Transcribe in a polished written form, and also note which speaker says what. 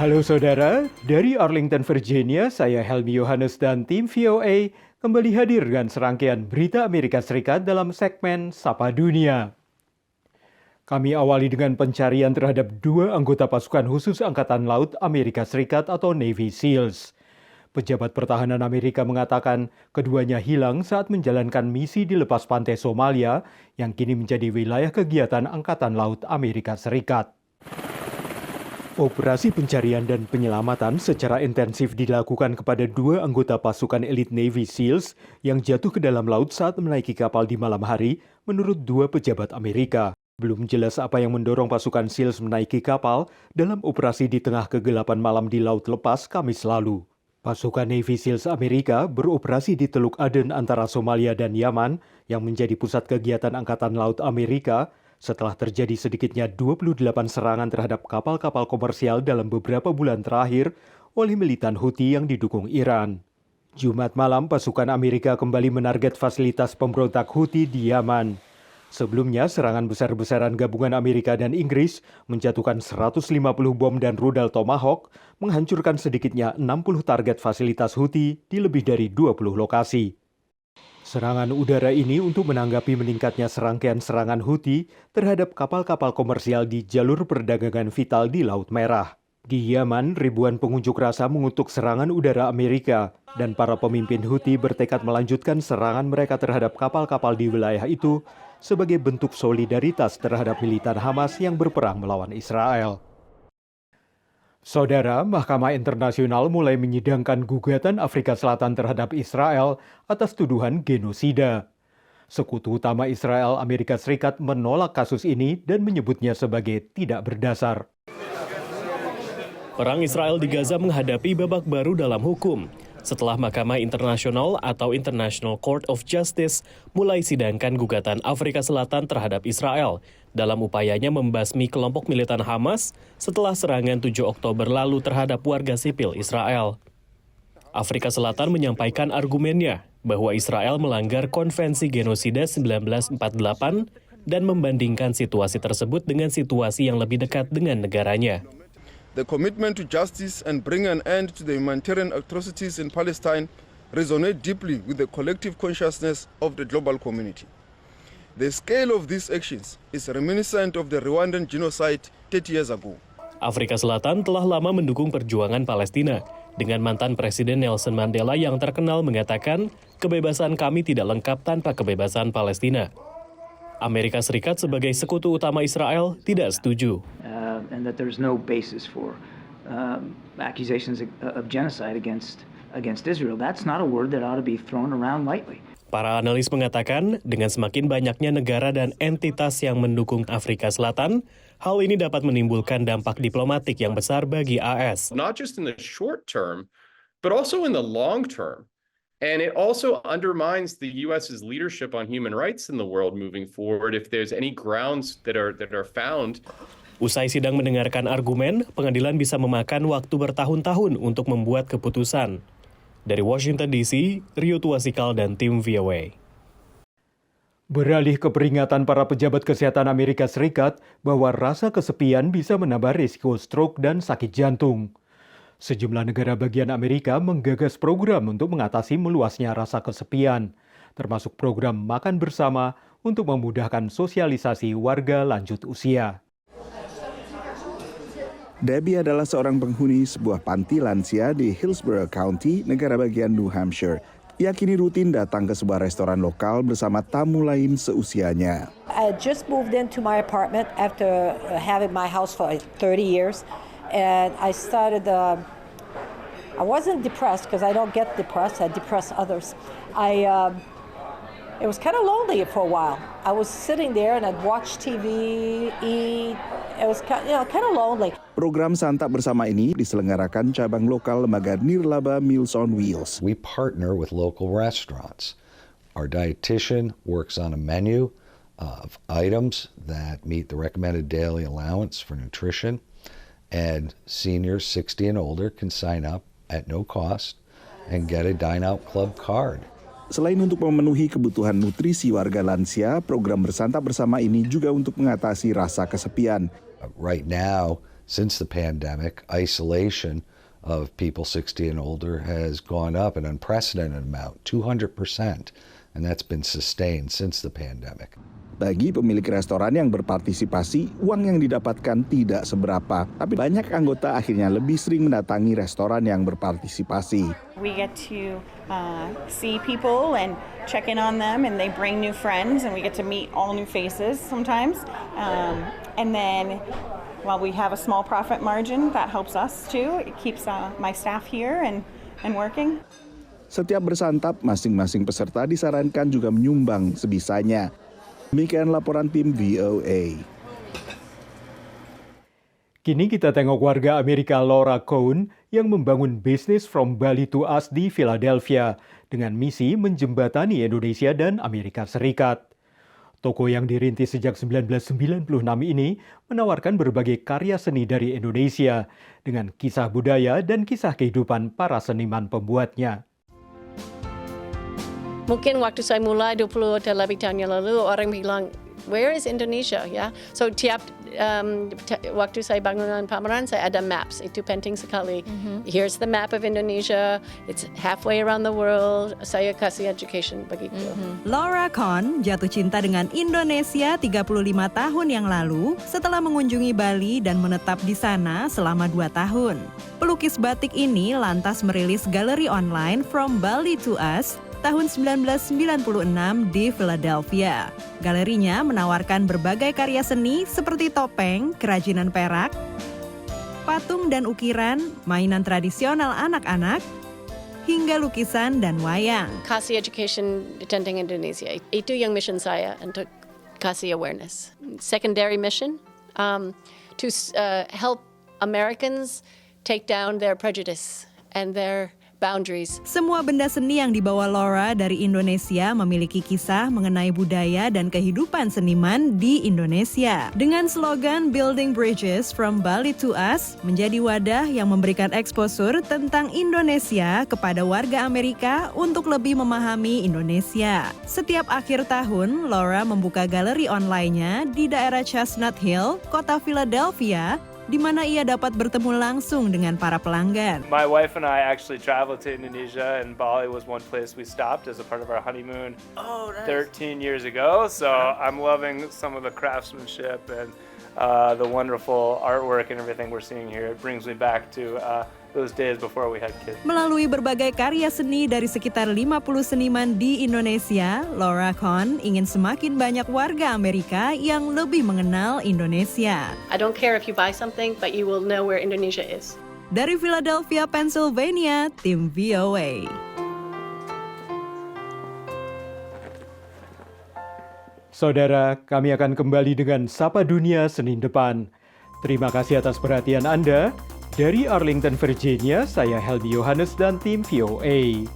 Speaker 1: Halo saudara, dari Arlington, Virginia, saya Helmi Yohanes dan tim VOA kembali hadir dengan serangkaian berita Amerika Serikat dalam segmen Sapa Dunia. Kami awali dengan pencarian terhadap 2 anggota pasukan khusus Angkatan Laut Amerika Serikat atau Navy SEALs. Pejabat pertahanan Amerika mengatakan keduanya hilang saat menjalankan misi di lepas pantai Somalia yang kini menjadi wilayah kegiatan Angkatan Laut Amerika Serikat. Operasi pencarian dan penyelamatan secara intensif dilakukan kepada 2 anggota pasukan elit Navy SEALs yang jatuh ke dalam laut saat menaiki kapal di malam hari, menurut 2 pejabat Amerika. Belum jelas apa yang mendorong pasukan SEALs menaiki kapal dalam operasi di tengah kegelapan malam di Laut Lepas Kamis lalu. Pasukan Navy SEALs Amerika beroperasi di Teluk Aden antara Somalia dan Yaman yang menjadi pusat kegiatan Angkatan Laut Amerika setelah terjadi sedikitnya 28 serangan terhadap kapal-kapal komersial dalam beberapa bulan terakhir oleh militan Houthi yang didukung Iran. Jumat malam, pasukan Amerika kembali menarget fasilitas pemberontak Houthi di Yaman. Sebelumnya, serangan besar-besaran gabungan Amerika dan Inggris menjatuhkan 150 bom dan rudal Tomahawk, menghancurkan sedikitnya 60 target fasilitas Houthi di lebih dari 20 lokasi. Serangan udara ini untuk menanggapi meningkatnya serangkaian serangan Houthi terhadap kapal-kapal komersial di jalur perdagangan vital di Laut Merah. Di Yaman, ribuan pengunjuk rasa mengutuk serangan udara Amerika dan para pemimpin Houthi bertekad melanjutkan serangan mereka terhadap kapal-kapal di wilayah itu sebagai bentuk solidaritas terhadap militan Hamas yang berperang melawan Israel. Saudara, Mahkamah Internasional mulai menyidangkan gugatan Afrika Selatan terhadap Israel atas tuduhan genosida. Sekutu utama Israel, Amerika Serikat, menolak kasus ini dan menyebutnya sebagai tidak berdasar.
Speaker 2: Perang Israel di Gaza menghadapi babak baru dalam hukum setelah Mahkamah Internasional atau International Court of Justice mulai sidangkan gugatan Afrika Selatan terhadap Israel dalam upayanya membasmi kelompok militan Hamas setelah serangan 7 Oktober lalu terhadap warga sipil Israel. Afrika Selatan menyampaikan argumennya bahwa Israel melanggar Konvensi Genosida 1948 dan membandingkan situasi tersebut dengan situasi yang lebih dekat dengan negaranya.
Speaker 3: The commitment to justice and bring an end to the humanitarian atrocities in Palestine resonate deeply with the collective consciousness of the global community. The scale of these actions is reminiscent of the Rwandan genocide 30 years ago.
Speaker 2: Afrika Selatan telah lama mendukung perjuangan Palestina, dengan mantan Presiden Nelson Mandela yang terkenal mengatakan, kebebasan kami tidak lengkap tanpa kebebasan Palestina. Amerika Serikat sebagai sekutu utama Israel tidak setuju.
Speaker 4: And that there's no basis for accusations of genocide against Israel. That's not a word that ought to be thrown around lightly.
Speaker 2: Para analis mengatakan, dengan semakin banyaknya negara dan entitas yang mendukung Afrika Selatan, hal ini dapat menimbulkan dampak diplomatik yang besar bagi AS.
Speaker 5: Not just in the short term, but also in the long term. And it also undermines the U.S.'s leadership on human rights in the world moving forward if there's any grounds that are found.
Speaker 2: Usai sidang mendengarkan argumen, pengadilan bisa memakan waktu bertahun-tahun untuk membuat keputusan. Dari Washington DC, Rio Tuasikal dan tim VOA.
Speaker 1: Beralih ke peringatan para pejabat kesehatan Amerika Serikat bahwa rasa kesepian bisa menambah risiko stroke dan sakit jantung. Sejumlah negara bagian Amerika menggagas program untuk mengatasi meluasnya rasa kesepian, termasuk program makan bersama untuk memudahkan sosialisasi warga lanjut usia.
Speaker 6: Debbie adalah seorang penghuni sebuah panti lansia di Hillsborough County, negara bagian New Hampshire. Ia kini rutin datang ke sebuah restoran lokal bersama tamu lain seusianya.
Speaker 7: I just moved into my apartment after having my house for 30 years. And I started, I wasn't depressed because I don't get depressed, I depress others. It was kind of lonely for a while. I was sitting there and I'd watch TV, eat. It was kind of lonely.
Speaker 6: Program Santap Bersama ini diselenggarakan cabang lokal lembaga Nirlaba Meals on Wheels.
Speaker 8: We partner with local restaurants. Our dietitian works on a menu of items that meet the recommended daily allowance for nutrition. And seniors 60 and older can sign up at no cost and get a Dine Out Club card.
Speaker 6: Selain untuk memenuhi kebutuhan nutrisi warga lansia, program Bersantap Bersama ini juga untuk mengatasi rasa kesepian.
Speaker 8: Right now, since the pandemic, isolation of people 60 and older has gone up an unprecedented amount, 200%, and that's been sustained since the pandemic.
Speaker 6: Bagi pemilik restoran yang berpartisipasi, uang yang didapatkan tidak seberapa. Tapi banyak anggota akhirnya lebih sering mendatangi restoran yang berpartisipasi.
Speaker 9: We get to see people and check in on them, and they bring new friends, and we get to meet all new faces sometimes. And then while we have a small profit margin, that helps us too. It keeps my staff here and working.
Speaker 6: Setiap bersantap, masing-masing peserta disarankan juga menyumbang sebisanya. Demikian laporan tim VOA.
Speaker 1: Kini kita tengok warga Amerika Laura Cohn yang membangun bisnis From Bali to Us di Philadelphia dengan misi menjembatani Indonesia dan Amerika Serikat. Toko yang dirintis sejak 1996 ini menawarkan berbagai karya seni dari Indonesia dengan kisah budaya dan kisah kehidupan para seniman pembuatnya.
Speaker 10: Mungkin waktu saya mulai 20 atau lebih tahun yang lalu, orang bilang, where is Indonesia? Ya, so tiap waktu saya bangunan pameran, saya ada maps. Itu penting sekali. Here's the map of Indonesia. It's halfway around the world. Saya kasih education begitu.
Speaker 11: Laura Cohn jatuh cinta dengan Indonesia 35 tahun yang lalu setelah mengunjungi Bali dan menetap di sana selama 2 tahun. Pelukis batik ini lantas merilis galeri online From Bali to Us tahun 1996 di Philadelphia. Galerinya menawarkan berbagai karya seni seperti topeng, kerajinan perak, patung dan ukiran, mainan tradisional anak-anak, hingga lukisan dan wayang.
Speaker 10: Kasih education tentang Indonesia. Itu yang mission saya untuk kasih awareness. Secondary mission to help Americans take down their prejudice and their boundaries.
Speaker 11: Semua benda seni yang dibawa Laura dari Indonesia memiliki kisah mengenai budaya dan kehidupan seniman di Indonesia. Dengan slogan Building Bridges from Bali to Us, menjadi wadah yang memberikan eksposur tentang Indonesia kepada warga Amerika untuk lebih memahami Indonesia. Setiap akhir tahun, Laura membuka galeri online-nya di daerah Chestnut Hill, kota Philadelphia, di mana ia dapat bertemu langsung dengan para pelanggan.
Speaker 12: My wife and I actually traveled to Indonesia, and Bali was one place we stopped as a part of our honeymoon 13 years ago. So I'm loving some of the craftsmanship and the wonderful artwork and everything we're seeing here. It brings me back to those days before we had kids.
Speaker 11: Melalui berbagai karya seni dari sekitar 50 seniman di Indonesia, Laura Cohn ingin semakin banyak warga Amerika yang lebih mengenal Indonesia.
Speaker 10: I don't care if you buy something, but you will know where Indonesia is.
Speaker 11: Dari Philadelphia, Pennsylvania, tim VOA.
Speaker 1: Saudara, kami akan kembali dengan Sapa Dunia Senin depan. Terima kasih atas perhatian Anda. Dari Arlington, Virginia, saya Helmi Yohanes dan tim VOA.